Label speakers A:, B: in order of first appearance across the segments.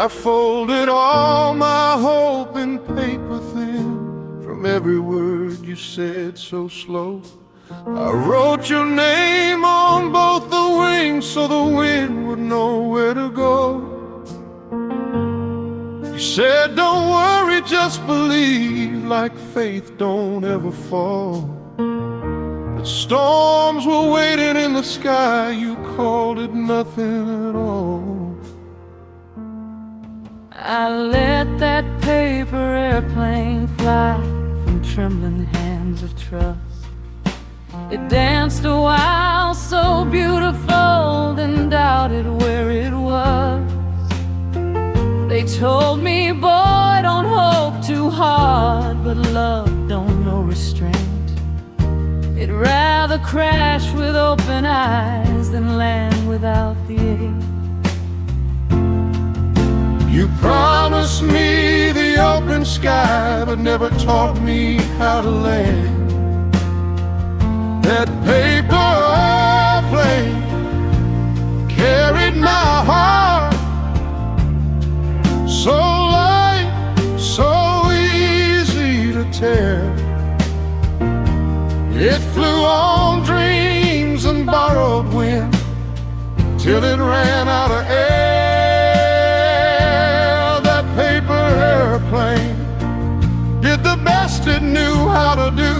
A: I folded all my hope in paper thin. From every word you said so slow, I wrote your name on both the wings so the wind would know where to go. You said don't worry, just believe, like faith don't ever fall. But storms were waiting in the sky, you called it nothing at all.
B: I let that paper airplane fly from trembling hands of trust. It danced a while so beautiful, then doubted where it was. They told me, boy, don't hope too hard, but love don't know restraint. It'd rather crash with open eyes than land without the aid.
A: You promised me the open sky, but never taught me how to land. That paper airplane carried my heart, so light, so easy to tear. It flew on dreams and borrowed wind till it ran out of air. Did the best it knew how to do.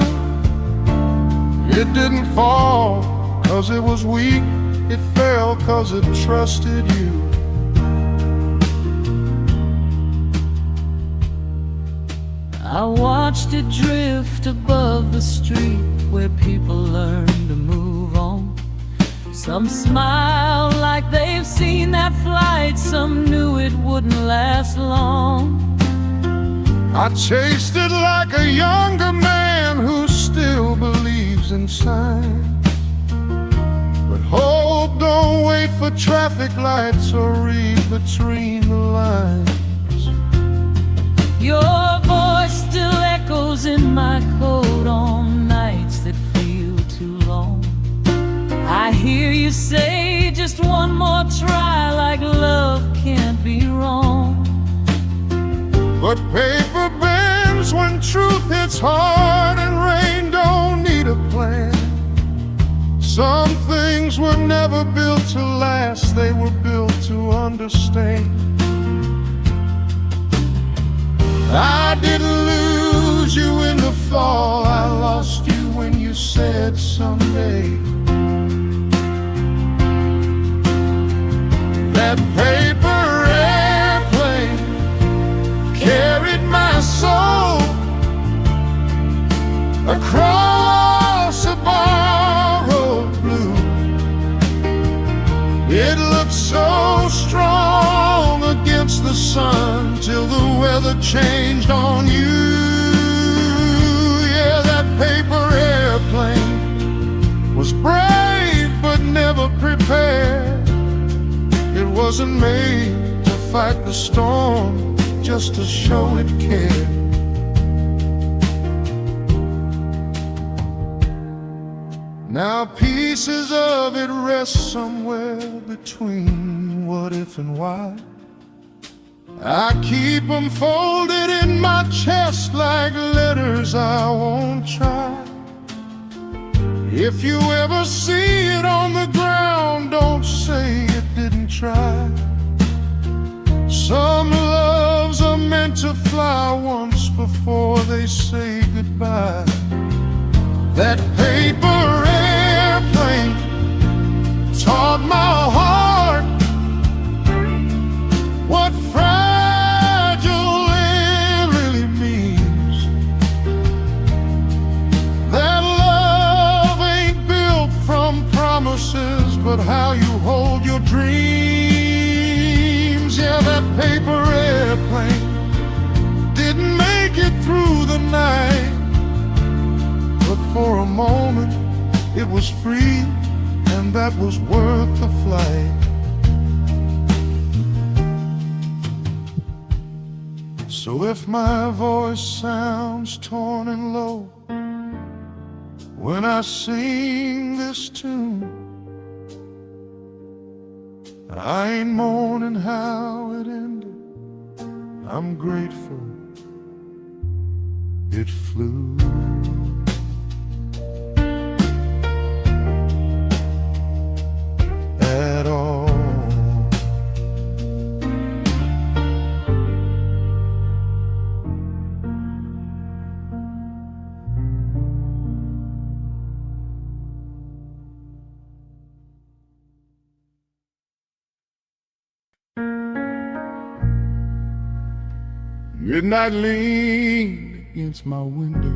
A: It didn't fall 'cause it was weak, it fell 'cause it trusted you.
B: I watched it drift above the street where people learn to move on. Some smiled like they've seen that flight, some knew it wouldn't last long.
A: I chased it like a younger man who still believes in signs. But hope don't wait for traffic lights or read between the lines.
B: Your voice still echoes in my coat on nights that feel too long. I hear you say just one more try, like love can't be wrong.
A: But paper bends when truth hits hard, and rain don't need a plan. Some things were never built to last, they were built to understand. I didn't lose you in the fall, I lost you when you said someday. That paper airplane carried my soul across a borrowed blue. It looked so strong against the sun till the weather changed on you. Yeah, that paper airplane was brave but never prepared. It wasn't made to fight the storm, just to show it cared. Now pieces of it rest somewhere between what if and why. I keep them folded in my chest like letters I won't try. If you ever see it on the ground, don't say it didn't try. Some loves are meant to fly once before they say goodbye. That paper airplane taught my heart what fragile it really means. That love ain't built from promises, but how you hold your dreams. Yeah, that paper airplane didn't make it through the night, but for a moment it was free, and that was worth the flight. So if my voice sounds torn and low when I sing this tune, I ain't mourning how it ended, I'm grateful it flew. At all. Midnight leaned against my window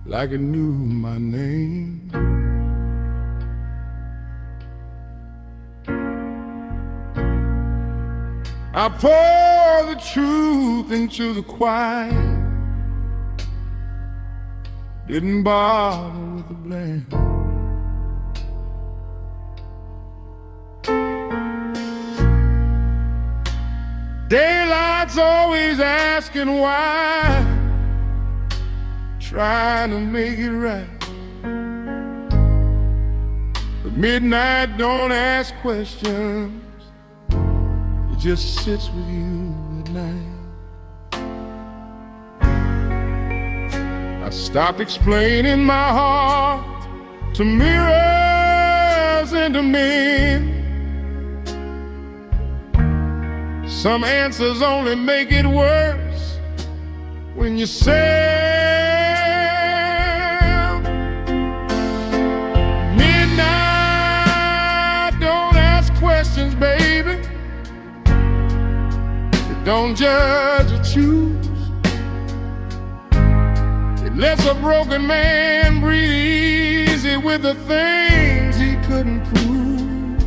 A: like it knew my name. I pour the truth into the quiet, didn't bother with the blame. Daylight's always asking why, trying to make it right. But midnight don't ask questions, it just sits with you at night. I stopped explaining my heart to mirrors and to men. Some answers only make it worse when you say midnight don't ask questions, baby. It don't judge or choose. It lets a broken man breathe easy with the things he couldn't prove.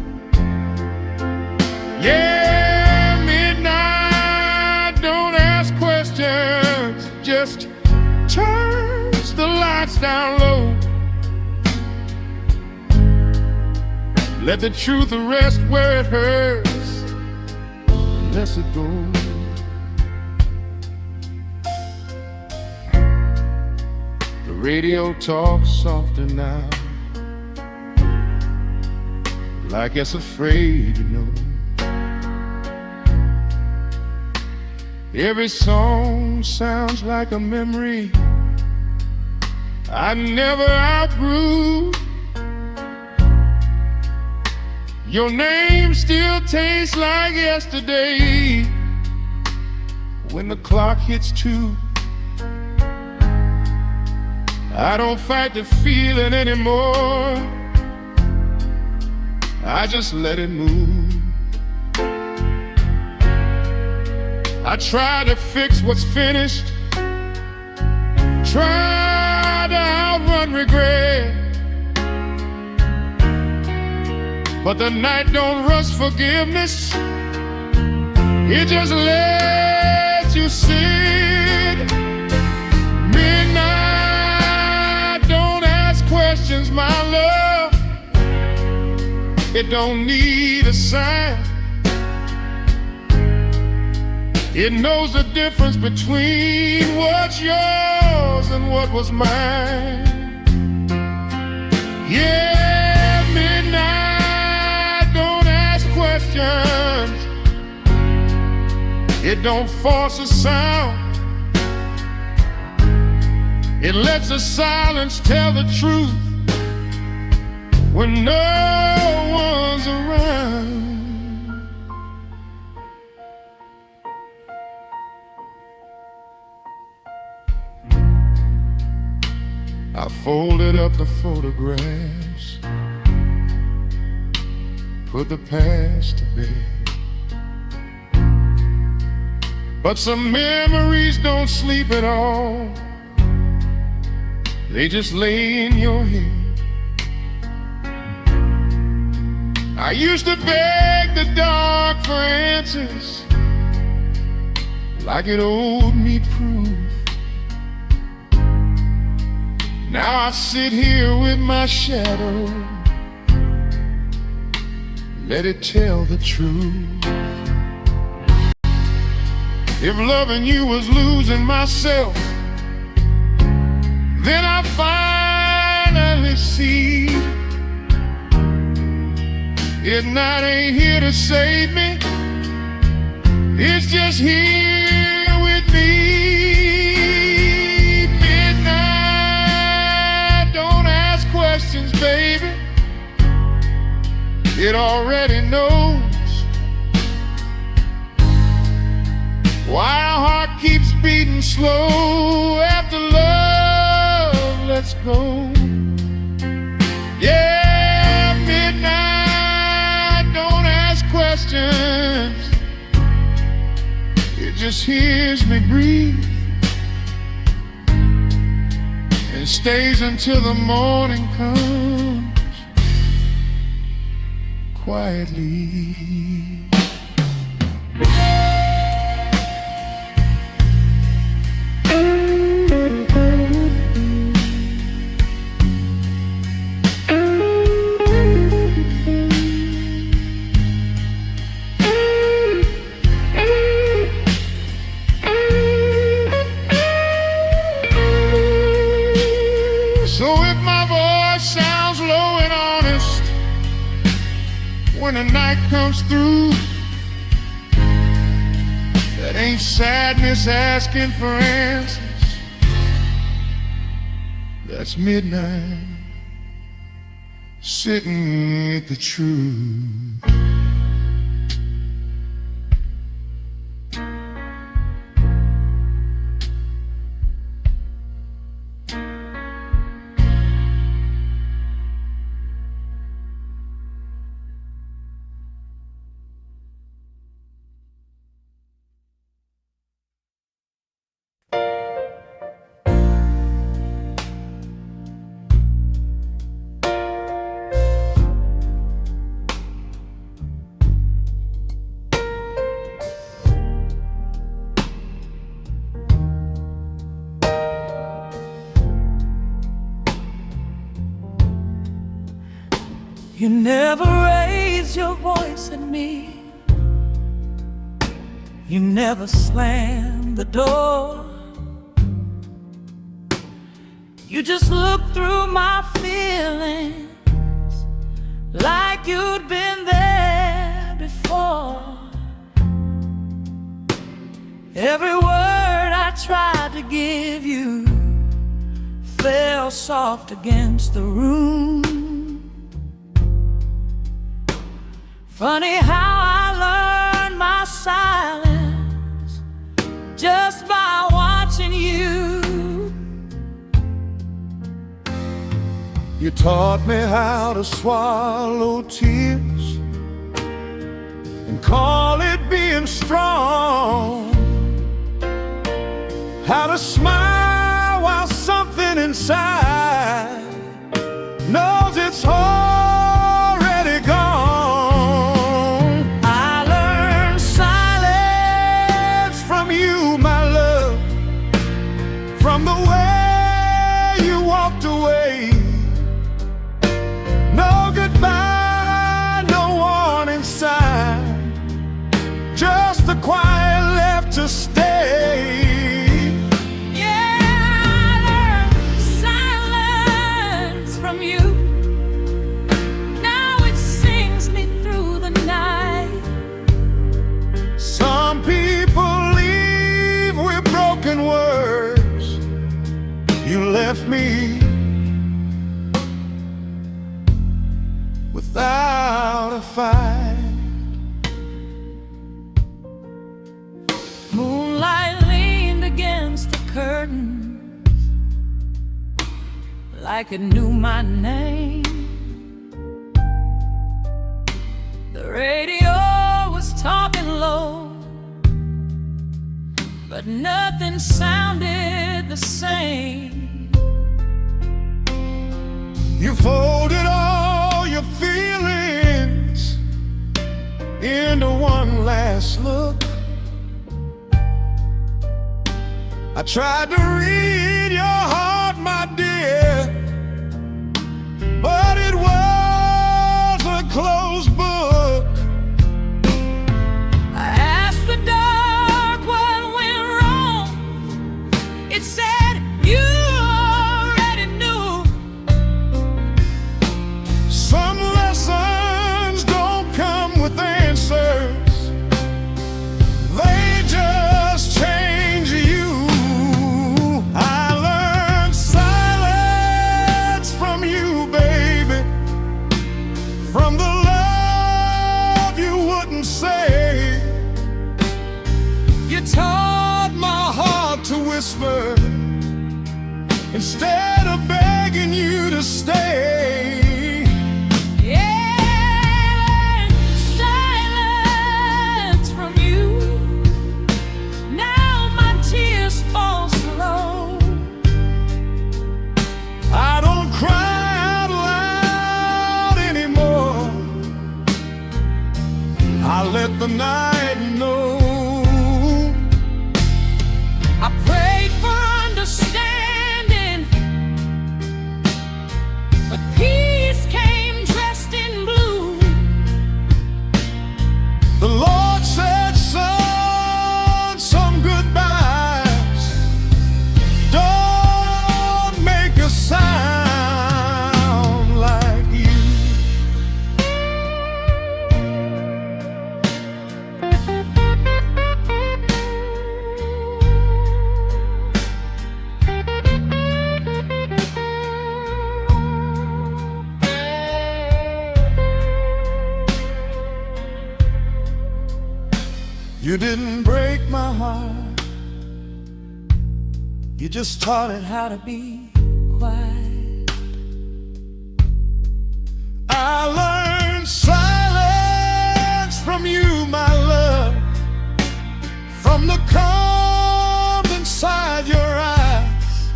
A: Yeah. Just turns the lights down low. Let the truth rest where it hurts, let it go. The radio talks softer now, like it's afraid to know. Every song sounds like a memory I never outgrew. Your name still tastes like yesterday when the clock hits 2. I don't fight the feeling anymore, I just let it move. I try to fix what's finished, try to outrun regret, but the night don't rush forgiveness, it just lets you sit. Midnight don't ask questions, my love, it don't need a sign. It knows the difference between what's yours and what was mine. Yeah, midnight don't ask questions, it don't force a sound. It lets the silence tell the truth when no one's around. I folded up the photographs, put the past to bed, but some memories don't sleep at all, they just lay in your head. I used to beg the dark for answers, like it owed me proof. Now I sit here with my shadow, let it tell the truth. If loving you was losing myself, then I finally see it not ain't here to save me, It's just here with me. Midnight, don't ask questions, baby. It already knows why our heart keeps beating slow. After love, let's go. Yeah, midnight, don't ask questions. It just hears me breathe and stays until the morning comes quietly. So if my voice sounds low and honest when the night comes through, that ain't sadness asking for answers. That's midnight sitting at the truth.
B: You never raised your voice at me. You never slammed the door. You just looked through my feelings like you'd been there before. Every word I tried to give you fell soft against the room. Funny how I learned my silence just by watching you.
A: You taught me how to swallow tears and call it being strong, how to smile while something inside knows it's already gone. From the way you walked away, no goodbye, no warning sign, just the quiet left to stay.
B: Yeah, I learned silence from you. Now it sings me through the night.
A: Some people leave with broken words. You left me without a fight.
B: Moonlight leaned against the curtains like it knew my name. The radio was talking low, but nothing sounded the same.
A: You folded all your feelings into one last look. I tried to read your heart, my dear, but it was a closed book.
B: I asked the dark what went wrong. It said you already knew.
A: Some lessons don't come with answers. They whisper instead of begging you to stay.
B: Yeah, silence from you. Now my tears fall slow.
A: I don't cry out loud anymore. I let the night know.
B: I prayed for understanding, but peace came dressed in blue.
A: The Lord said, son, some goodbyes don't make a sound like you. You didn't break my heart, you just taught it how to be quiet. I learned silence from you, my love, from the calm inside your eyes.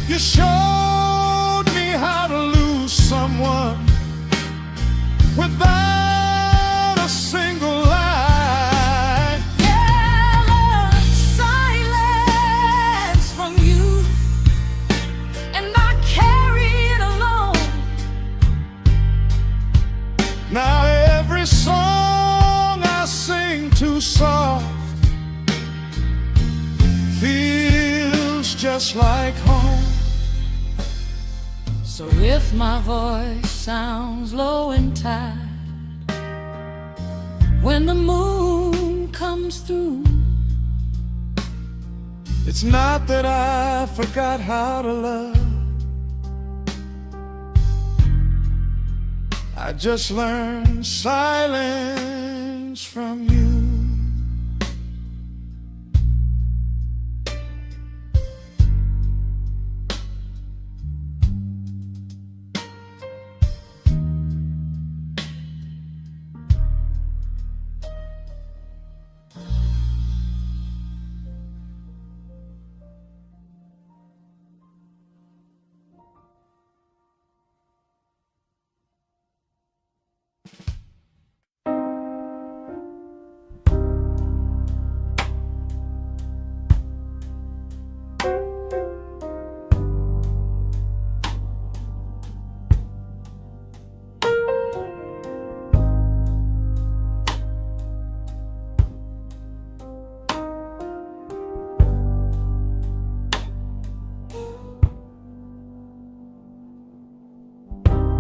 A: You showed me how to lose someone without a single lie. Now every song I sing too soft feels just like home.
B: So if my voice sounds low and tired when the moon comes through,
A: it's not that I forgot how to love, I just learned silence from you.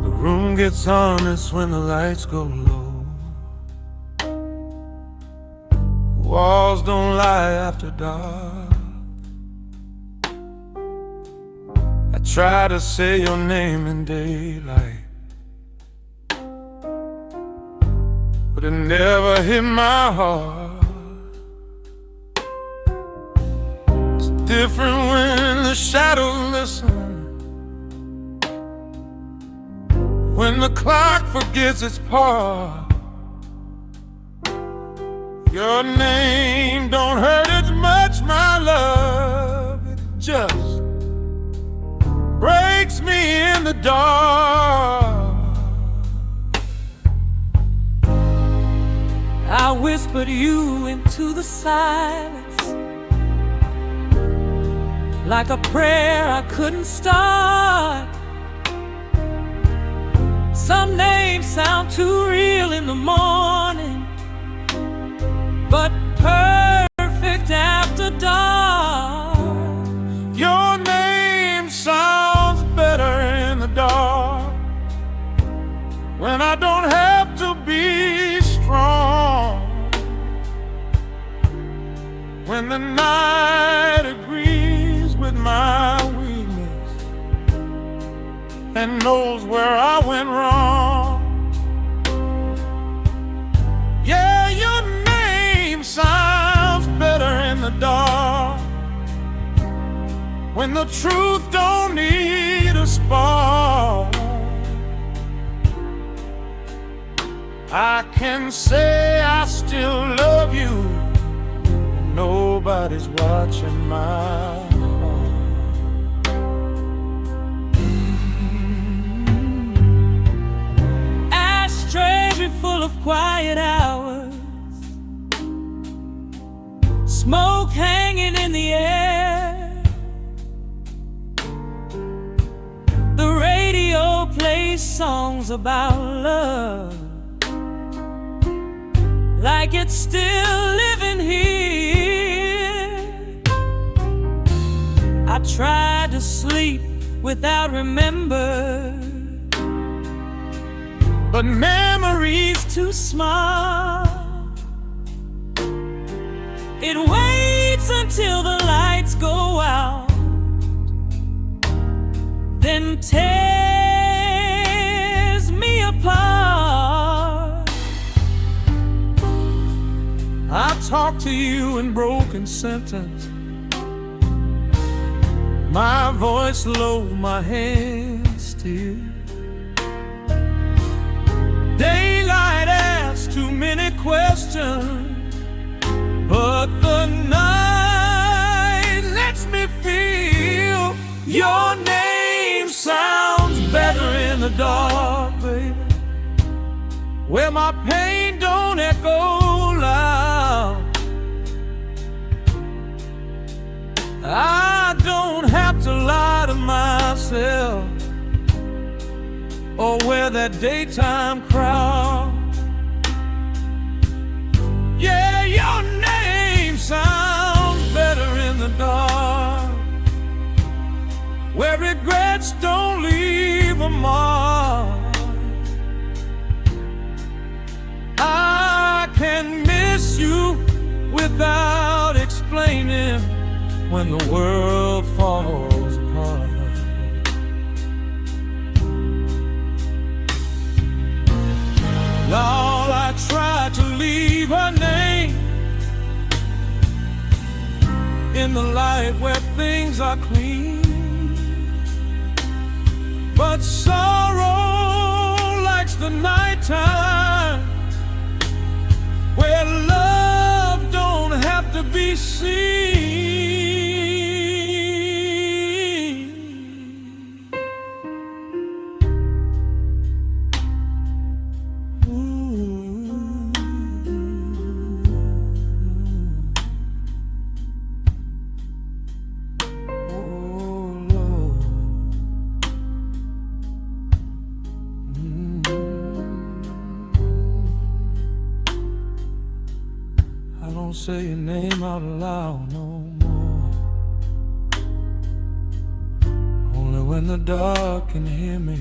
A: The room gets honest when the lights go low. Walls don't lie after dark. I try to say your name in daylight, but it never hit my heart. It's different when the shadows listen, when the clock forgets its part. Your name don't hurt as much, my love. It just breaks me in the dark.
B: I whispered you into the silence, like a prayer I couldn't start. Some names sound too real in the morning, but perfect after dark.
A: Your name sounds better in the dark, when I don't have to be strong, when the night agrees with my weakness and knows where I went wrong. Yeah, your name sounds better in the dark, when the truth don't need a spark. I can say I still love you, nobody's watching my heart.
B: Ashtray full of quiet hours, smoke hanging in the air. The radio plays songs about love, like it's still living here. I tried to sleep without remember,
A: But
B: memories too small. It waits until the lights go out, then tears me apart.
A: I talk to you in broken sentence, my voice low, my hands still. Daylight asks too many questions, but the night lets me feel your name sounds better in the dark, baby, where my pain don't echo loud. I don't have to lie to myself or wear that daytime crowd. Yeah, your name sounds better in the dark, where regrets don't leave a mark. I can miss you without explaining when the world falls apart. Lord, I tried to leave her name in the light where things are clean, but sorrow likes the nighttime, where love don't have to be seen. Say your name out loud no more, only when the dark can hear me.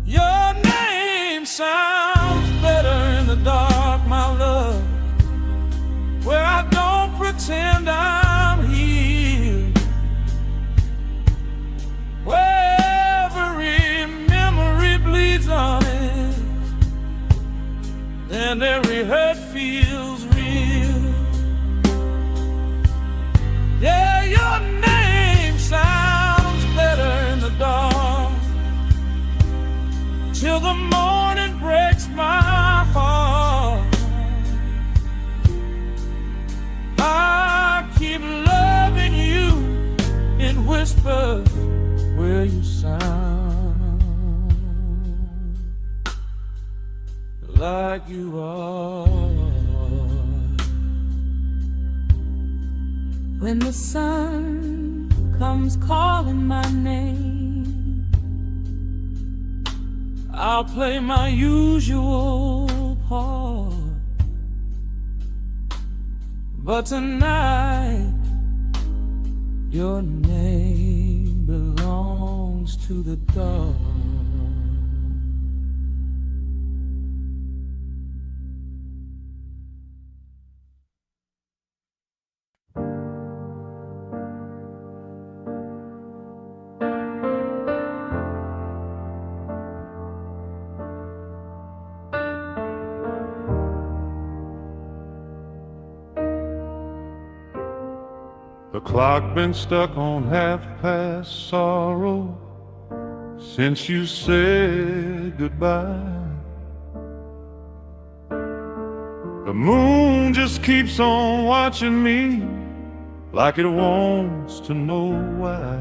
A: Your name sounds better in the dark, my love, where I don't pretend I'm here, where every memory bleeds on it, and every hurt feels real. Yeah, your name sounds better in the dark, till the morning breaks my heart. I keep loving you in whispers where you sound like you are.
B: When the sun comes calling my name,
A: I'll play my usual part, but tonight your name belongs to the dark. The clock been stuck on 1/2 sorrow since you said goodbye. The moon just keeps on watching me like it wants to know why.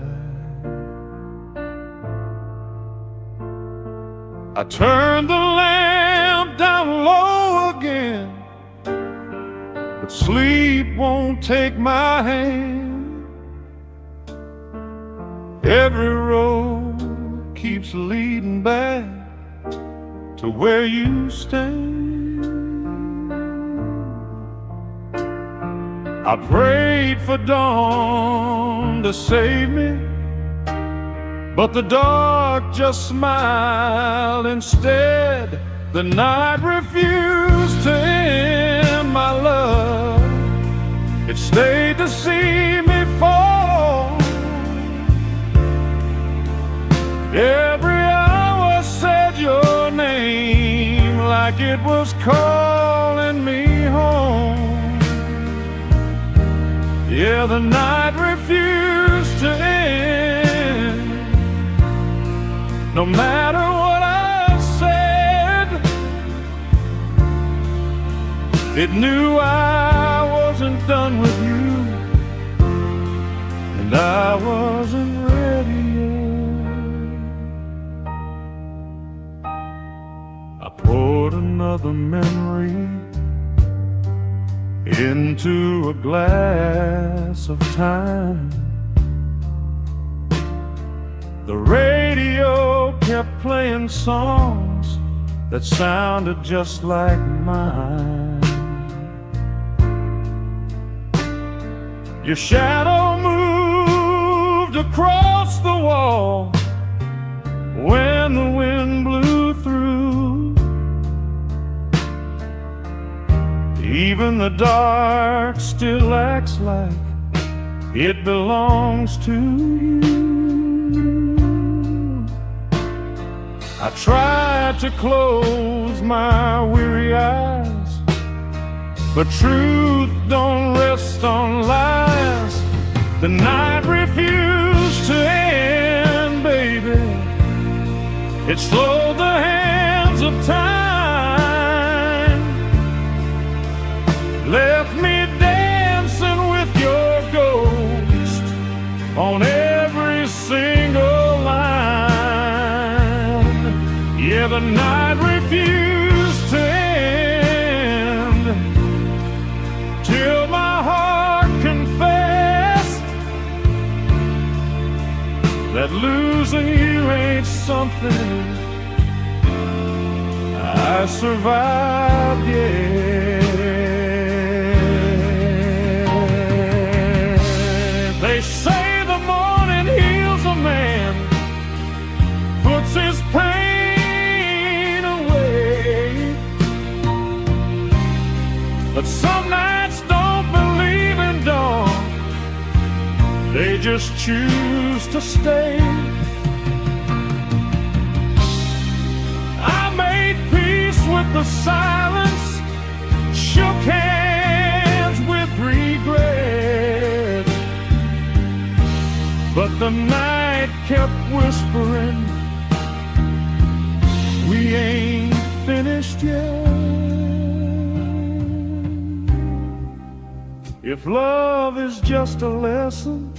A: I turned the lamp down low again, but sleep won't take my hand. Every road keeps leading back to where you stand. I prayed for dawn to save me, but the dark just smiled instead. The night refused to end my love. It stayed to see me fall. Every hour said your name like it was calling me home. Yeah, the night refused to end. No matter what I said, it knew I wasn't done with you, and I wasn't ready yet. I poured another memory into a glass of time. The radio kept playing songs that sounded just like mine. Your shadow moved across the wall when the wind blew through. Even the dark still acts like it belongs to you. I tried to close my weary eyes, but truth don't rest on lies. The night refused to end, baby. It slowed the hands of time, left me dancing with your ghost on every single line. Yeah, the night refused to end till my heart confessed that losing you ain't something I survived yet. They say the morning heals a man, puts his pain away, but some nights don't believe in dawn, they just choose to stay. I made peace with the silence, shook hands with regret, but the night kept whispering, we ain't finished yet. If love is just a lesson,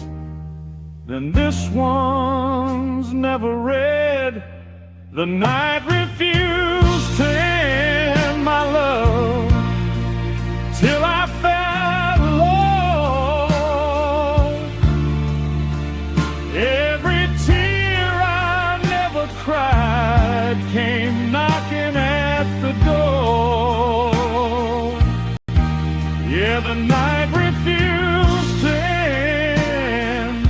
A: then this one's never read. The night refused to end my love till I felt alone. Every tear I never cried came knocking at the door. Yeah, the night refused to end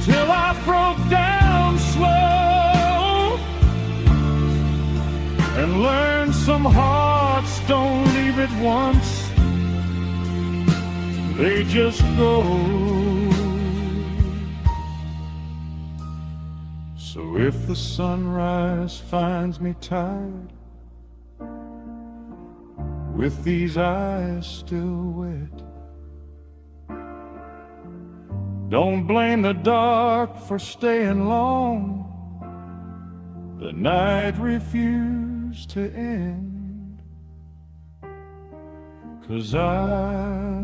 A: till I broke down slow and learned some hearts don't leave it once, they just go. So if the sunrise finds me tired, with these eyes still wet, Don't blame the dark for staying long. The night refused to end, 'cause I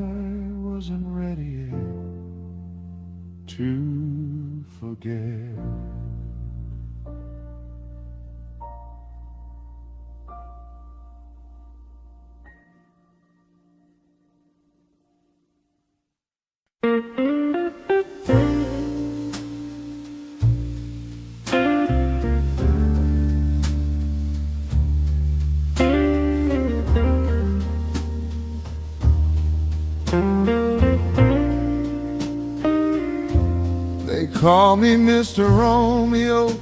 A: wasn't ready yet to forget. They call me Mr. Romeo.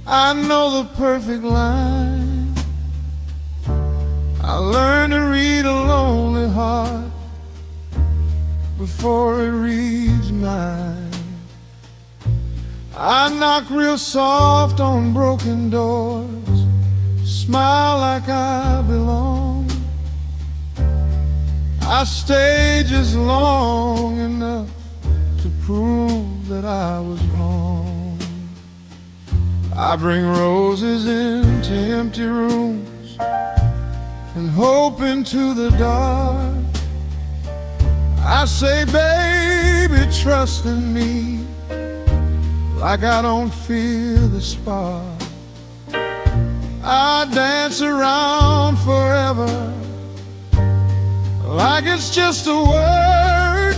A: I know the perfect line. I learned to read a lonely heart before it reads mine. I knock real soft on broken doors, smile like I belong. I stay just long enough to prove that I was wrong. I bring roses into empty rooms and hope into the dark. I say, baby, trust in me, like I don't feel the spark. I dance around forever, like it's just a word,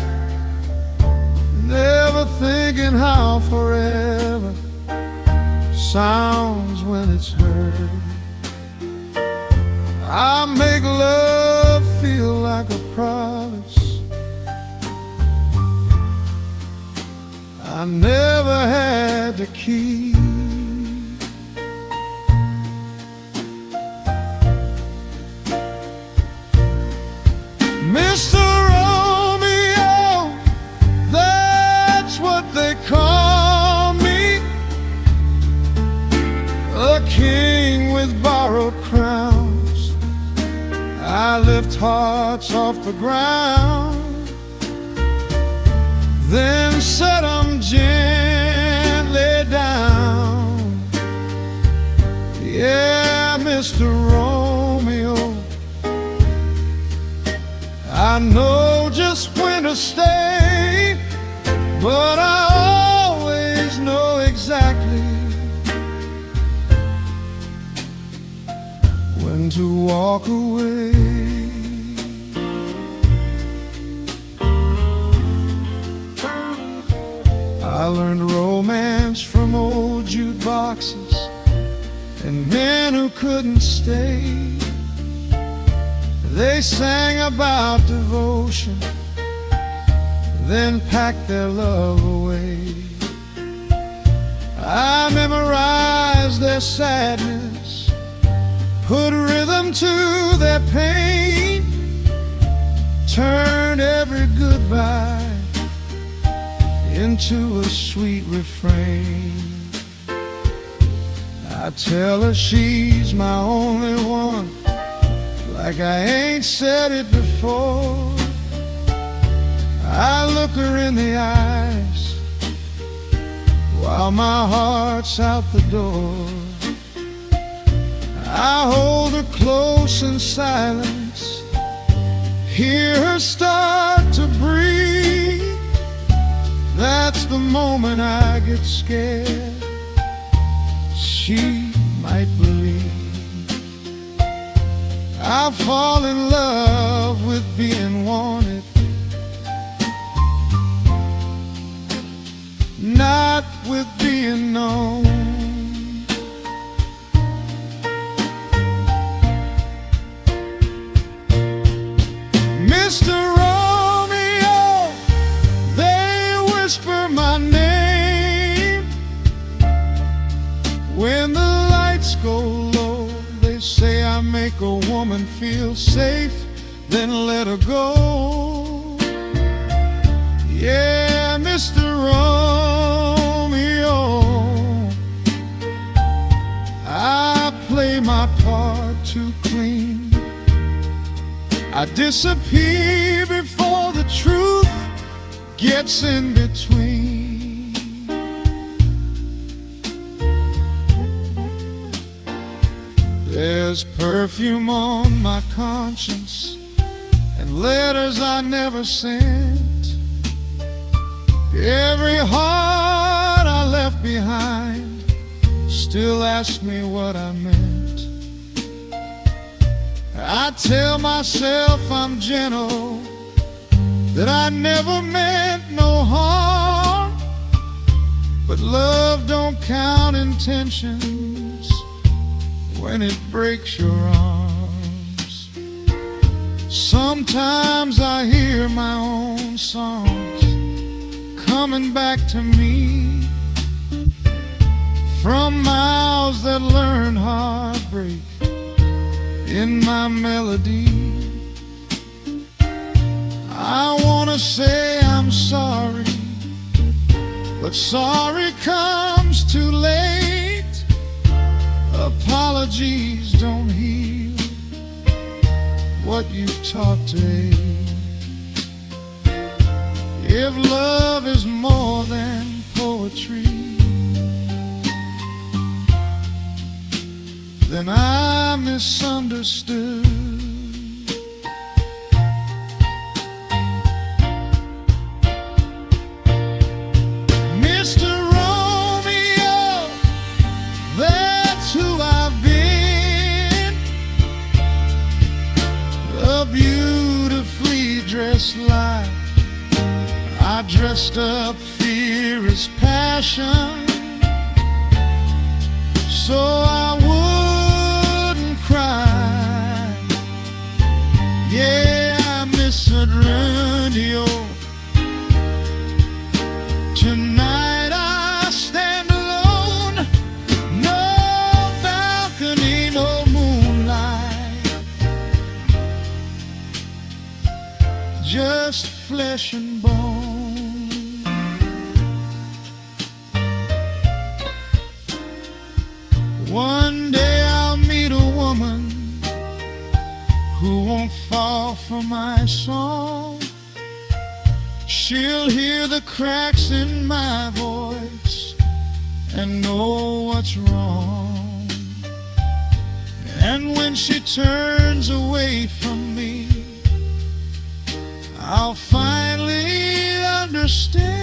A: never thinking how forever sounds when it's heard. I make love feel like a promise I never had to keep. Mr. Romeo, that's what they call me, a king with borrowed crowns. I lift hearts off the ground, then set them gently down. Yeah, Mr. Romeo, I know just when to stay, but I always know exactly when to walk away. I learned romance from old jukeboxes and men who couldn't stay. They sang about devotion, then packed their love away. I memorized their sadness, put rhythm to their pain, turned every goodbye into a sweet refrain. I tell her she's my only one, like I ain't said it before. I look her in the eyes while my heart's out the door. I hold her close in silence, hear her start to breathe. That's the moment I get scared she might believe I fall in love with being wanted, not with being known. Mr. Romeo, they whisper my name when the lights go low. They say I make a woman feel safe, then let her go. Yeah, Mr. Romeo, I play my part too clean. I disappear before the truth gets in between. There's perfume on my conscience and letters I never sent. Every heart I left behind still asks me what I meant. I tell myself I'm gentle, that I never meant no harm, but love don't count intentions when it breaks your arms. Sometimes I hear my own songs coming back to me from mouths that learned heartbreak in my melody. I wanna say I'm sorry, but sorry comes too late. Apologies don't heal what you taught to hate. If love is more than poetry, then I misunderstood. Mr. Romeo, that's who I've been. A beautifully dressed life, I dressed up fear as passion, so I wouldn't cry. Yeah, I misheard you. Tonight I stand alone, no balcony, no moonlight, just flesh and bone. One day I'll meet a woman who won't fall for my song. She'll hear the cracks in my voice and know what's wrong. And when she turns away from me, I'll finally understand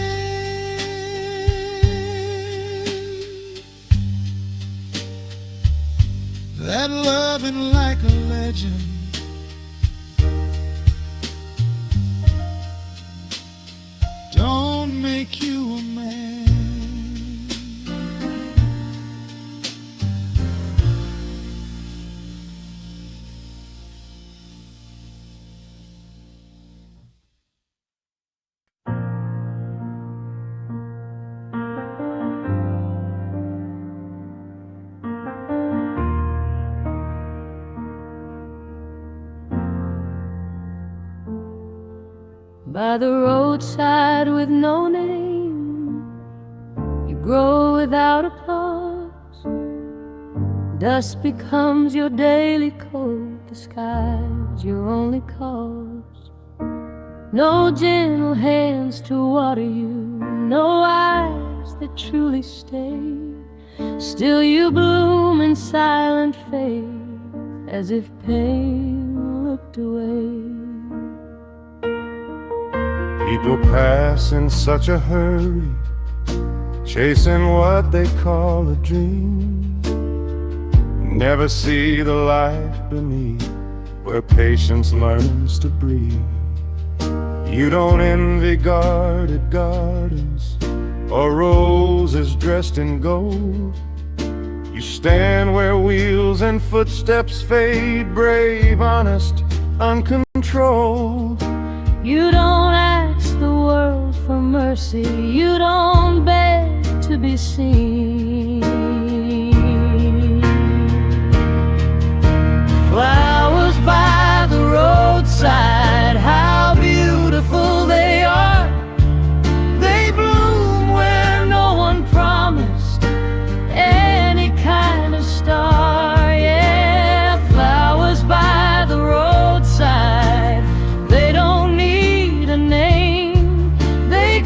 A: that loving like a legend don't make you a man.
B: By the roadside with no name, you grow without applause. Dust becomes your daily coat, the sky's your only cause. No gentle hands to water you, no eyes that truly stay. Still you bloom in silent faith, as if pain looked away.
A: People pass in such a hurry, chasing what they call a dream. Never see the life beneath, where patience learns to breathe. You don't envy guarded gardens or roses dressed in gold. You stand where wheels and footsteps fade, brave, honest, uncontrolled.
B: You don't ask the world for mercy, you don't beg to be seen. Flowers by the roadside, how beautiful they are. They bloom where no one promised any kind of star. Yeah, flowers by the roadside, they don't need a name, they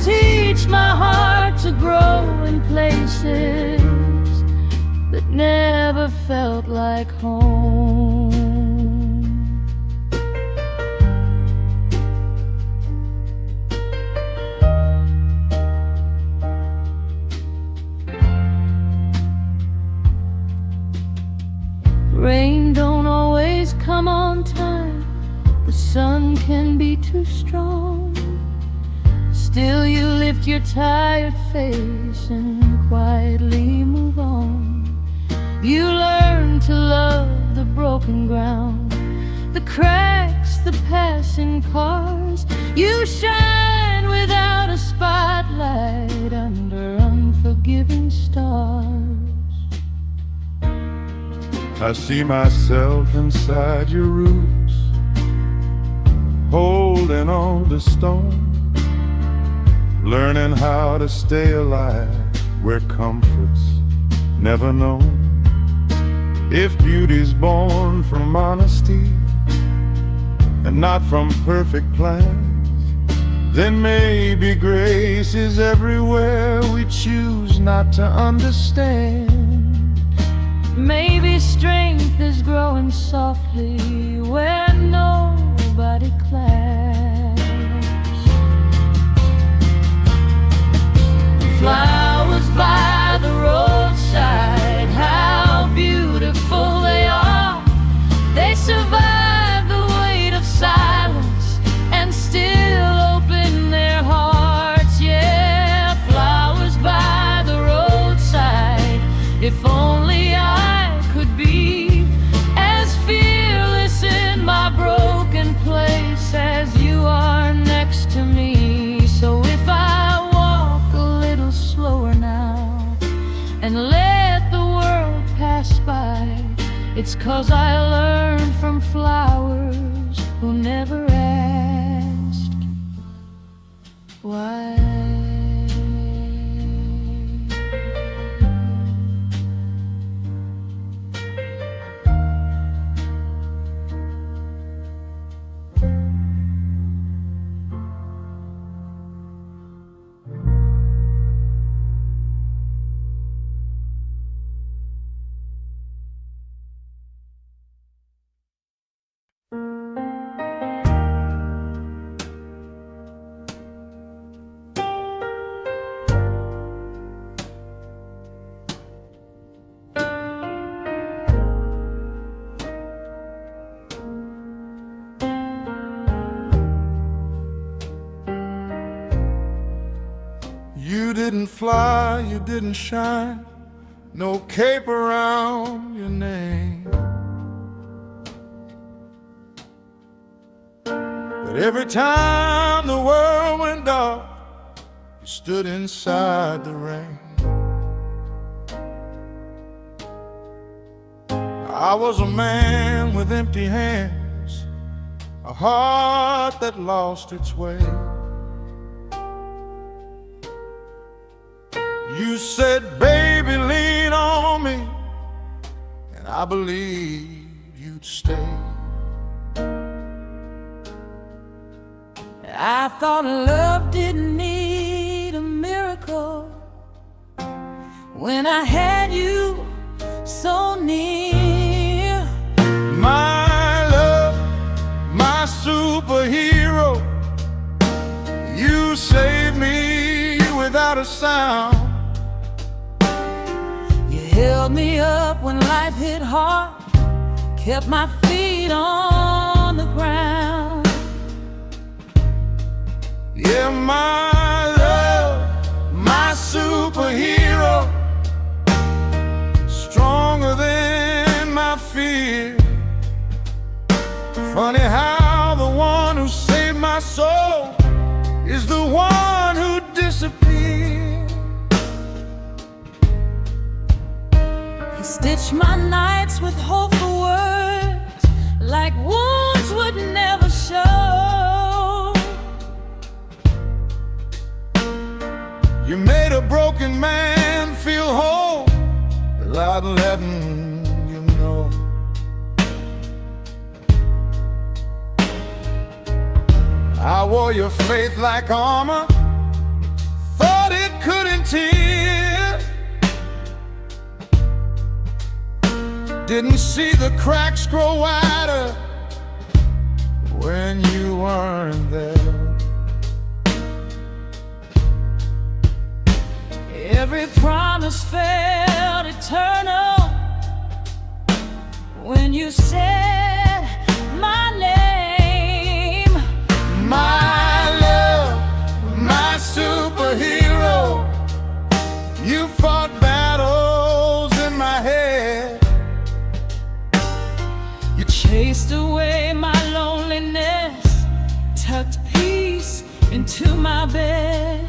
B: Rain don't always come on time, the sun can be too strong. Still you lift your tired face and quietly move on. You learn to love the broken ground, the cracks, the passing cars. You shine without a spotlight under unforgiving stars.
A: I see myself inside your roots, holding on to stone, learning how to stay alive where comfort's never known. If beauty's born from honesty and not from perfect plans, then maybe grace is everywhere we choose not to understand.
B: Maybe strength is growing softly where nobody claps. Flowers by the roadside, how beautiful they are. They survive the weight of silence and still open their hearts. Yeah, flowers by the roadside. If only I could be as fearless in my broken place as you are next to me. So if I walk a little slower now and let the world pass by, it's 'cause I learned from flowers who never asked why.
A: You didn't fly, you didn't shine, no cape around your name. But every time the world went dark, you stood inside the rain. I was a man with empty hands, a heart that lost its way. You said, baby, lean on me, and I believed you'd stay.
B: I thought love didn't need a miracle when I had you so near.
A: My love, my superhero, you saved me without a sound.
B: Held me up when life hit hard, kept my feet on the ground.
A: Yeah, my love, my superhero, stronger than my fear. Funny how the one who saved my soul is the one who disappeared.
B: You stitched my nights with hopeful words, like wounds would never show.
A: You made a broken man feel whole without letting you know. I wore your faith like armor, thought it couldn't tear. Didn't see the cracks grow wider when you weren't there.
B: Every promise felt eternal when you said my name.
A: My love, my superhero, you fought battles in my head.
B: You chased away my loneliness, tucked peace into my bed.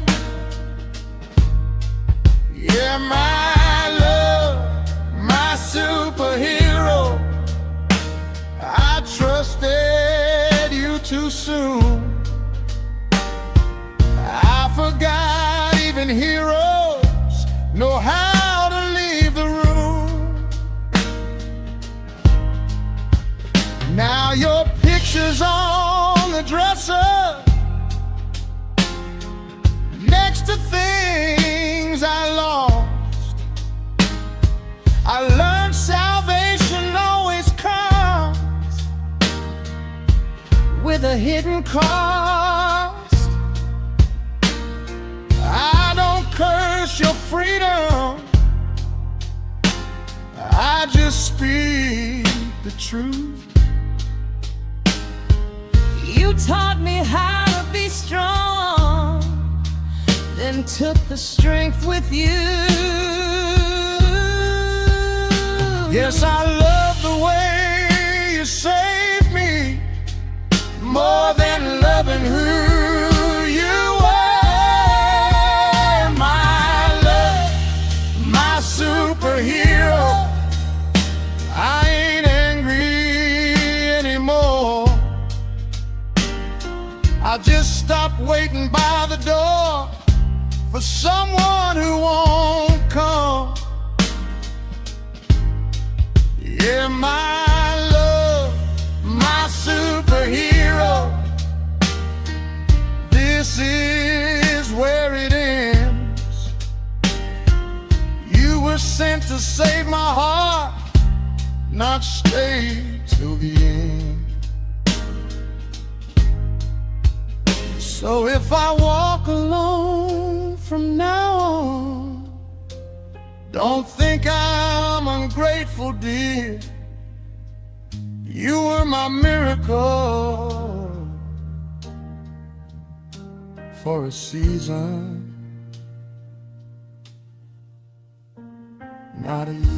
A: Yeah, my love, my superhero, I trusted you too soon. I forgot even heroes know how to leave the room. Now your picture's on the dresser, next to things I lost. I learned salvation always comes with a hidden cost. I don't curse your freedom, I just speak the truth.
B: You taught me how to be strong, then took the strength with you.
A: Yes, I love the way you saved me, more than loving who you are. My love, my superhero, I ain't angry anymore. I just stopped waiting by the door for someone who won't come. Yeah, my love, my superhero, this is where it ends. You were sent to save my heart, not stay till the end. So if I walk alone from now on, don't think I'm ungrateful, dear. You were my miracle for a season, not a year.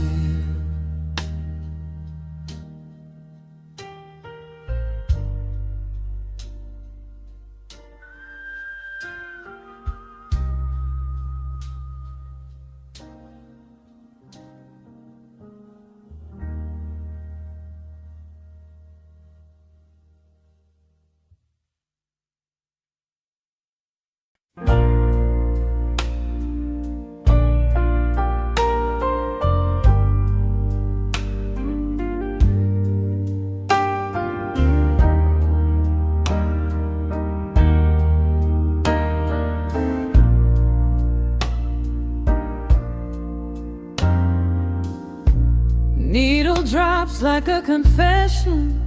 B: Needle drops like a confession,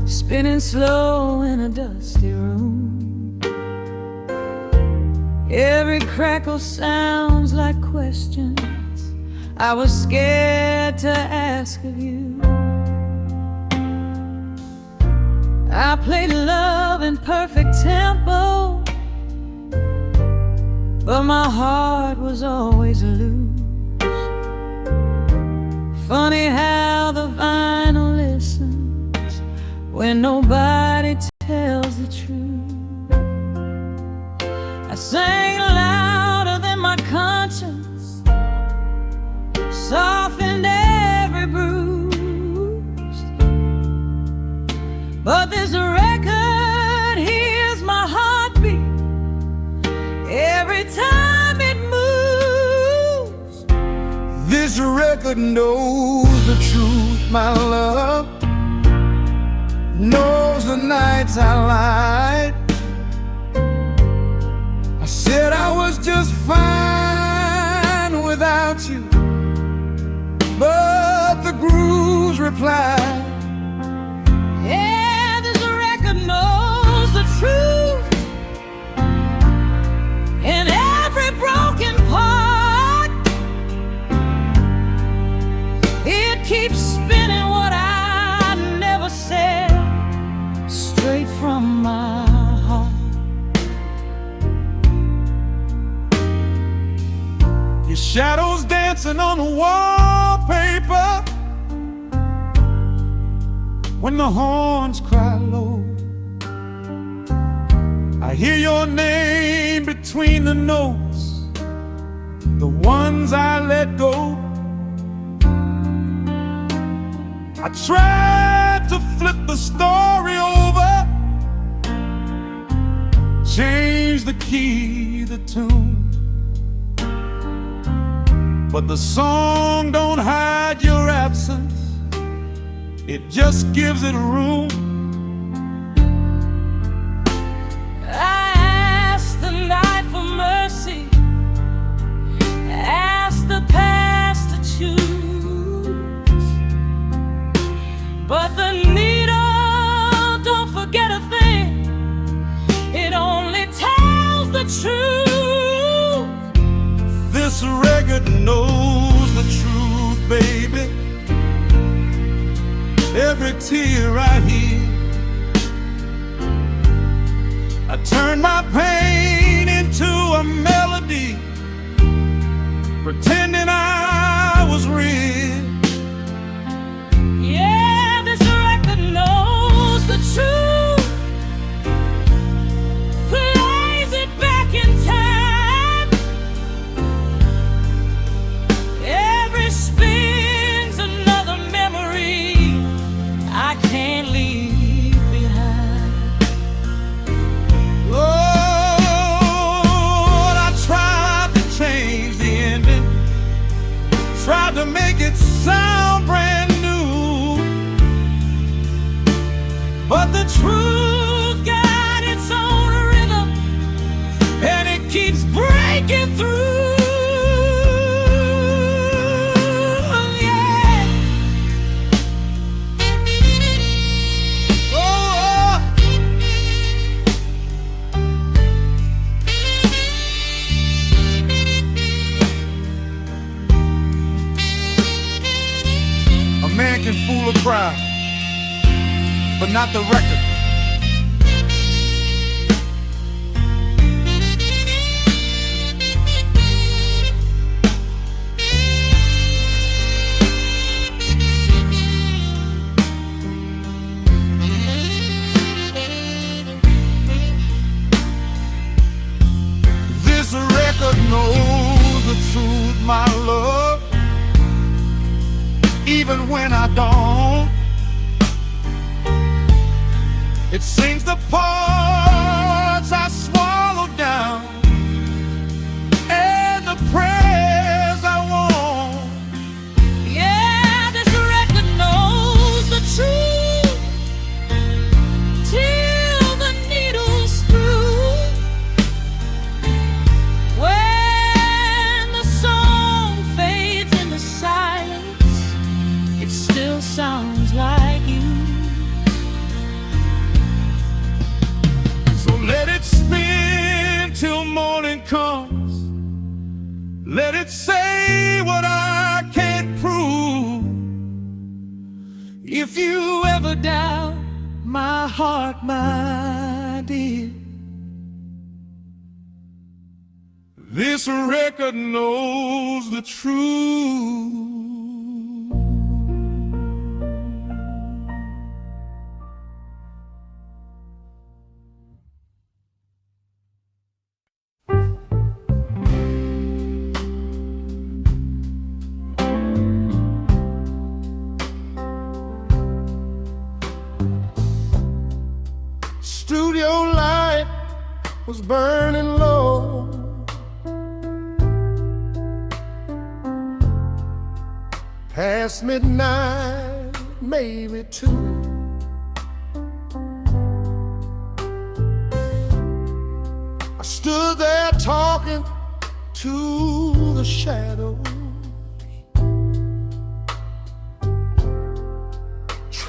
B: spinning slow in a dusty room. Every crackle sounds like questions I was scared to ask of you. I played love in perfect tempo, but my heart was always loose. Funny how the vinyl listens when nobody tells the truth. I sang louder than my conscience, softened every bruise. But this record hears my heartbeat every time it moves.
A: This record knows the truth, my love, knows the nights I lied. I said I was just fine without you, but replied,
B: Yeah, this record knows the truth. In every broken part, it keeps spinning what I never said, straight from my heart.
A: your shadows dancing on the wallpaper when the horns cry low. I hear your name between the notes, the ones I let go. I tried to flip the story over, change the key, the tune, but the song don't hide your absence, it just gives it room.
B: I asked the night for mercy, asked the past to choose, but the needle don't forget a thing, it only tells the truth.
A: This record knows the truth, baby. Every tear I hear, I turn my pain into a melody, pretending I was real.
B: Yeah, this record knows the truth, plays it back in time. Every spin's another memory I can't leave behind.
A: Lord, I tried to change the ending, tried to make it sound brand new, but the truth got its own rhythm, and it keeps breaking through. Yeah. Oh, a man can fool a crowd, but not the record. This record knows the truth, my love, even when I don't. It sings the parts I swallowed down and the prayers I won't.
B: Yeah, this record knows the truth till the needle's through. When the song fades into silence, it still sounds like you.
A: So let it spin till morning comes. Let it say what I can't prove. If you ever doubt my heart, my dear, this record knows the truth. Studio light was burning low. Past midnight, maybe two. I stood there talking to the shadows.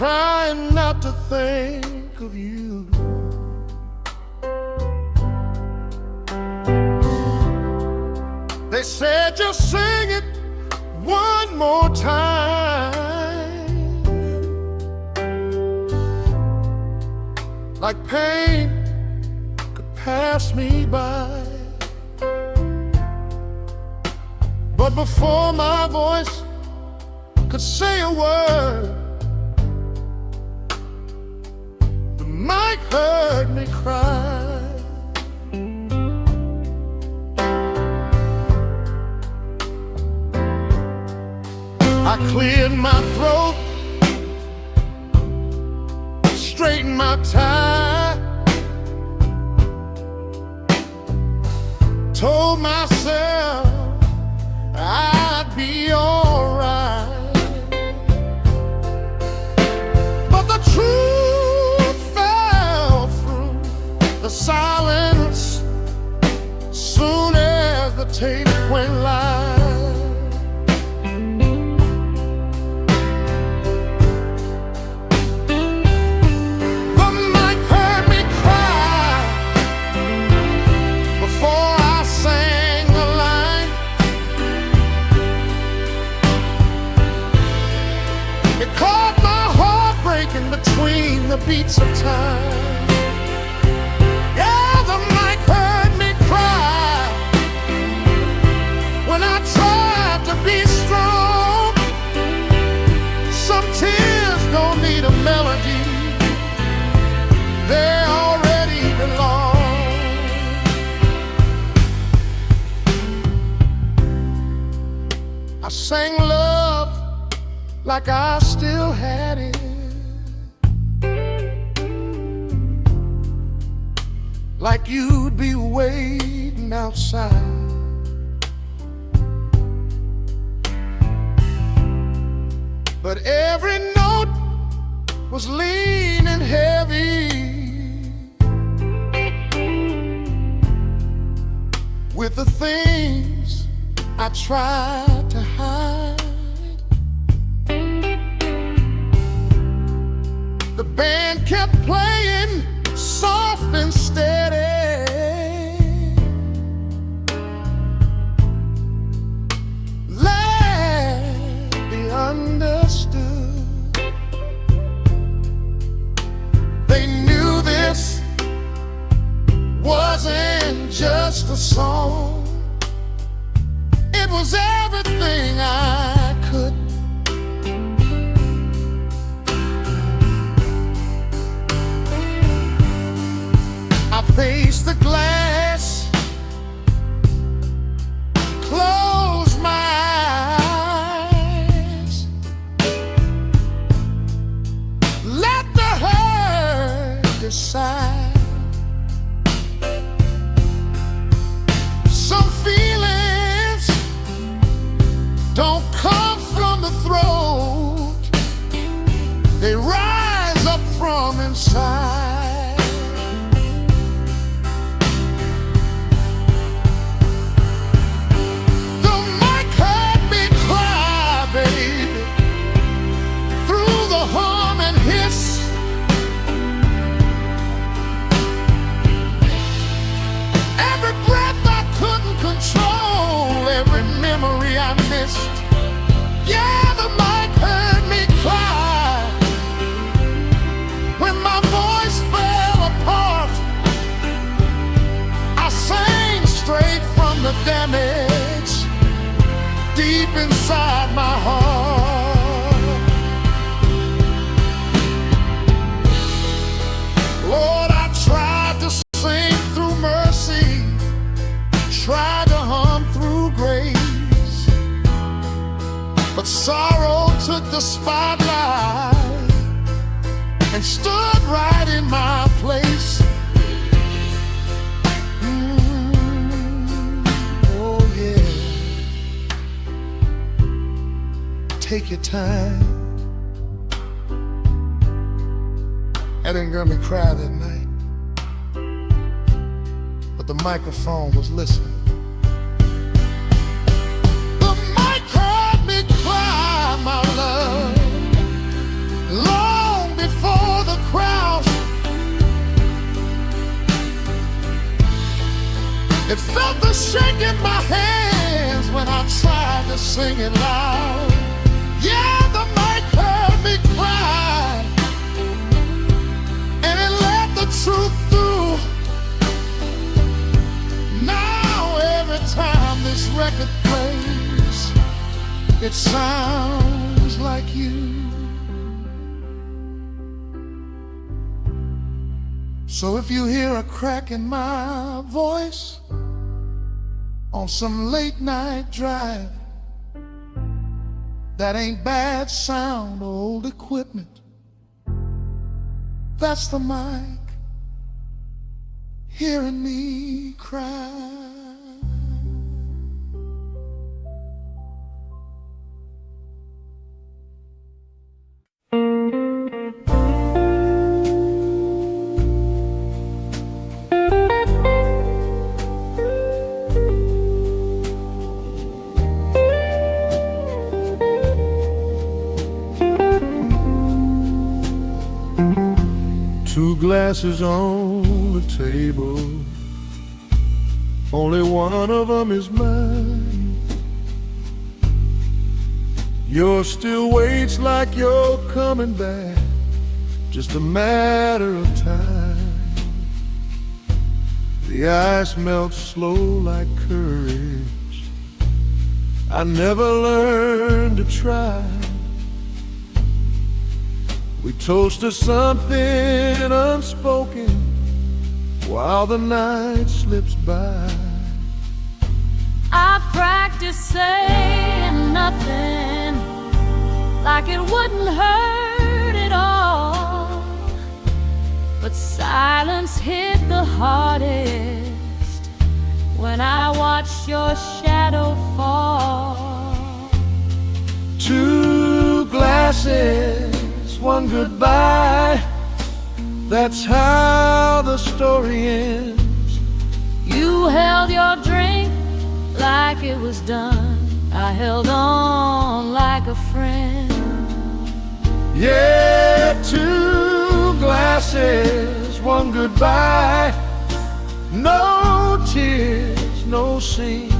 A: trying not to think of you. They said just sing it one more time, like pain could pass me by. But before my voice could say a word, the mic heard me cry. I cleared my throat, straightened my tie, told myself I'd be alright. But the truth fell through the silence soon as the tape went live. The mic heard me cry before I sang the line. It caught my heart breaking between the beats of time. Yeah, the mic heard me cry when I tried to be strong. Some tears don't need a melody, they already belong. I sang love like I still had it, like you'd be waiting outside. But every note was leaning heavy with the things I tried to hide. The band kept playing soft and steady, let be understood. They knew this wasn't just a song, it was everything I could. I faced the glass, closed my eyes, let the hurt decide. Some feelings don't come from the throat, they rise up from inside. Yeah, the mic heard me cry when my voice fell apart. I sang straight from the damage deep inside my heart. Lord, I tried to sing through mercy, tried to hum through grace, but sorrow took the spotlight and stood right in my place. Oh yeah. Take your time. That didn't make me cry that night, but the microphone was listening. My love, Lord, It felt the shake in my hands when I tried to sing it loud. Yeah, the mic heard me cry, and it let the truth through. Now every time this record plays, it sounds like you. So if you hear a crack in my voice on some late night drive, that ain't bad sound or old equipment. That's the mic hearing me cry. Two glasses on the table, only one of them is mine. Yours still waits like you're coming back, just a matter of time. The ice melts slow like courage. I never learned to try. We toast to something unspoken while the night slips by.
B: I practice saying nothing, like it wouldn't hurt at all. But silence hit the hardest when I watched your shadow fall.
A: Two glasses, one goodbye, that's how the story ends.
B: You held your drink like it was done. I held on like a friend.
A: Yeah, two glasses, one goodbye. No tears, no scenes,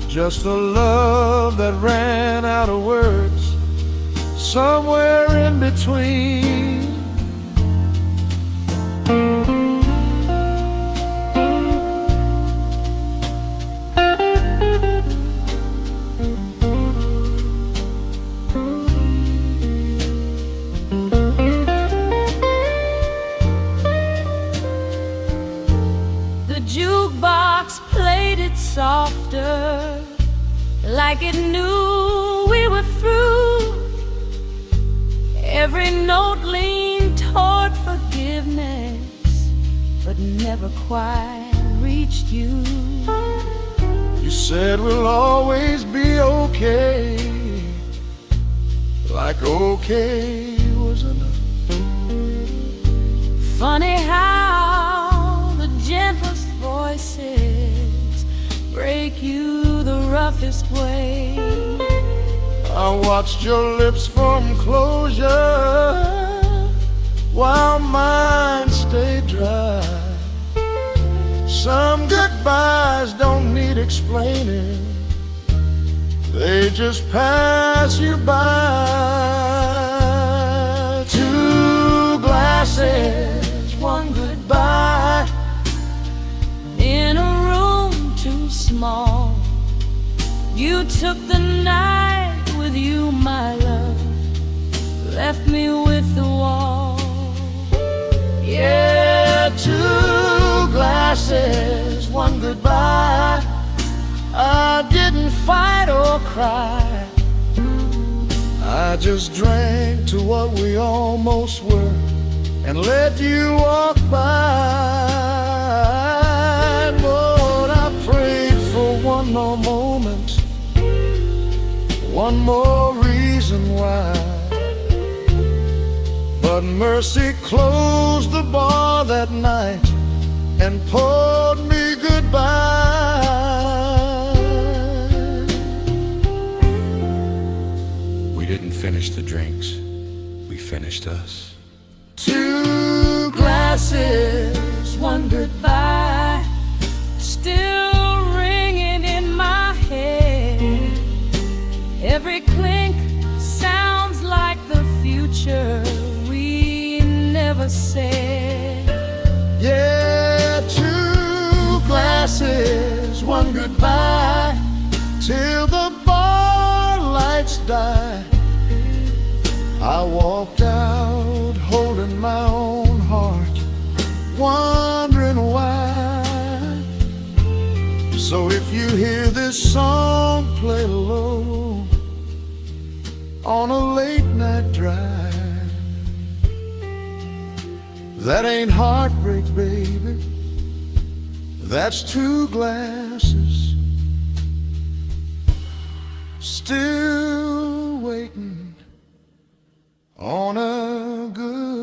A: just a love that ran out of words somewhere in between.
B: The jukebox played it softer, like it knew we were through. Every note leaned toward forgiveness, but never quite reached you.
A: You said we'll always be okay, like okay was enough.
B: Funny how the gentlest voices break you the roughest way.
A: I watched your lips form closure while mine stayed dry. Some goodbyes don't need explaining, they just pass you by. Two glasses, one goodbye,
B: In a room too small, you took the night with you, my love, left me with the wall.
A: yeah, two glasses, one goodbye. I didn't fight or cry, I just drank to what we almost were and let you walk by. Lord, I prayed for one more moment, one more reason why, but mercy closed the bar that night and poured me goodbye.
C: We didn't finish the drinks, we finished us.
A: Two glasses, one goodbye,
B: still ringing in my head. Every clink sounds like the future we never said.
A: Yeah, two glasses, one goodbye, till the bar lights die. I walked out holding my own heart, wondering why. So if you hear this song play low on a late night drive, that ain't heartbreak, baby, that's two glasses still waiting on a goodbye.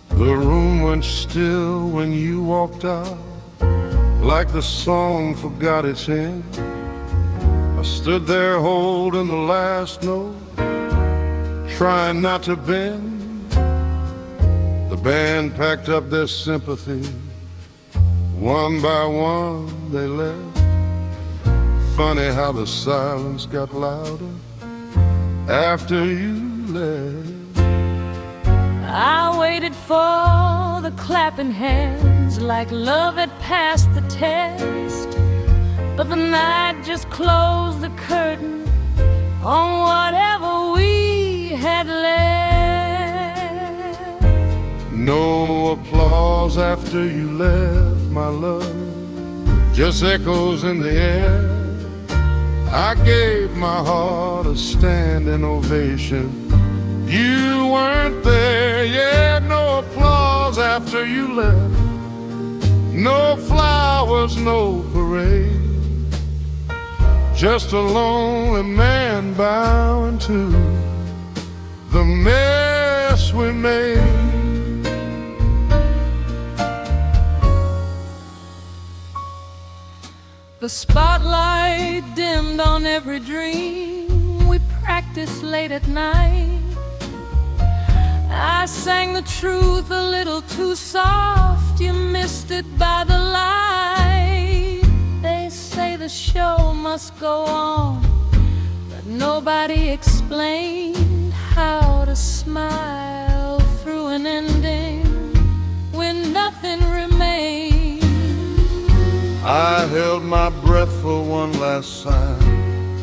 A: The room went still when you walked out, like the song forgot its end. I stood there holding the last note, trying not to bend. The band packed up their sympathy, one by one they left. Funny how the silence got louder after you left.
B: I waited for the clapping hands like love had passed the test, but the night just closed the curtain on whatever we had left.
A: No applause after you left, my love, just echoes in the air. I gave my heart a standing ovation. You weren't there, yeah, no applause after you left. No flowers, no parade, just a lonely man bowing to the mess we made.
B: The spotlight dimmed on every dream we practiced late at night. I sang the truth a little too soft, you missed it by the light. They say the show must go on, but nobody explained how to smile through an ending when nothing remained.
A: I held my breath for one last sign,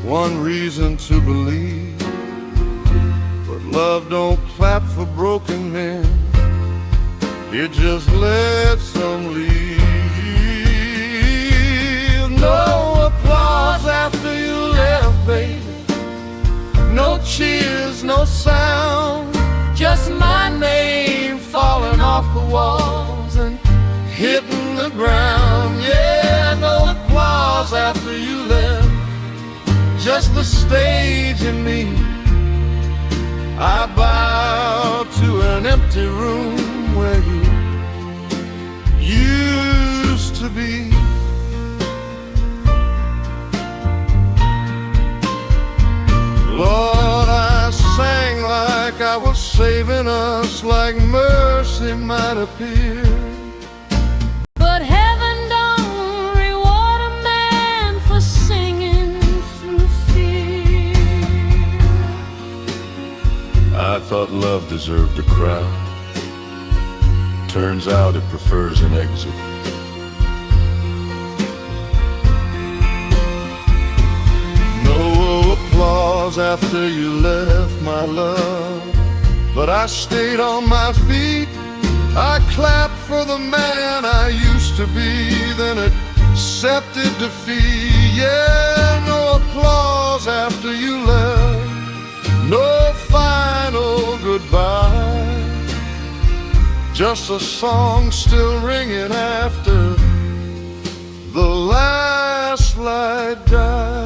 A: one reason to believe. Love don't clap for broken men, it just lets them leave. No applause after you left, baby, no cheers, no sound, just my name falling off the walls and hitting the ground. Yeah, no applause after you left, just the stage and me. I bow to an empty room where you used to be. Lord, I sang like I was saving us, like mercy might appear.
B: But heaven don't reward a man for singing through fear.
C: I thought love deserved a crowd. Turns out it prefers an exit.
A: No applause after you left, my love, but I stayed on my feet. I clapped for the man I used to be, then accepted defeat. Yeah, no applause after you left, no final goodbye, just a song still ringing after last light died.